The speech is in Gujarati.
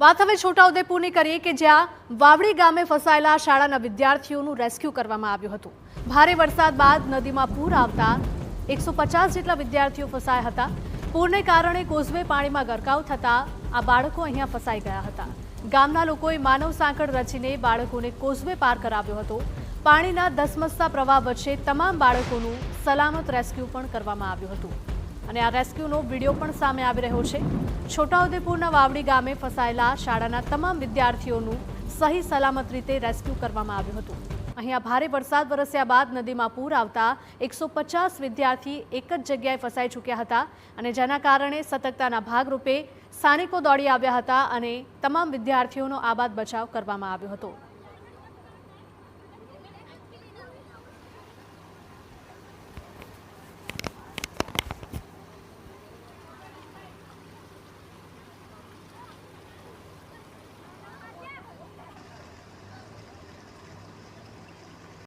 વાત હવે છોટાઉદેપુરની કરીએ કે જ્યાં વાવડી ગામે ફસાયેલા શાળાના વિદ્યાર્થીઓનું રેસ્ક્યુ કરવામાં આવ્યું હતું। ભારે વરસાદ બાદ નદીમાં પૂર આવતા 150 જેટલા વિદ્યાર્થીઓ ફસાયા હતા। પૂરને કારણે કોઝવે પાણીમાં ગરકાવ થતા આ બાળકો અહીંયા ફસાઈ ગયા હતા। ગામના લોકોએ માનવ સાંકળ રચીને બાળકોને કોઝવે પાર કરાવ્યો હતો। પાણીના ધસમસતા પ્રવાહ વચ્ચે તમામ બાળકોનું સલામત રેસ્ક્યુ પણ કરવામાં આવ્યું હતું અને આ રેસ્ક્યુનો વિડીયો પણ સામે આવી રહ્યો છે। છોટાઉદેપુરના વાવડી ગામે ફસાયેલા શાળાના તમામ વિદ્યાર્થીઓનું સહી સલામત રીતે રેસ્ક્યુ કરવામાં આવ્યું હતું। અહીંયા ભારે વરસાદ વરસ્યા બાદ નદીમાં પૂર આવતા 150 વિદ્યાર્થી એક જ જગ્યાએ ફસાઈ ચૂક્યા હતા અને જેના કારણે સતર્કતાના ભાગરૂપે સ્થાનિકો દોડી આવ્યા હતા અને તમામ વિદ્યાર્થીઓનો આબાદ બચાવ કરવામાં આવ્યો હતો।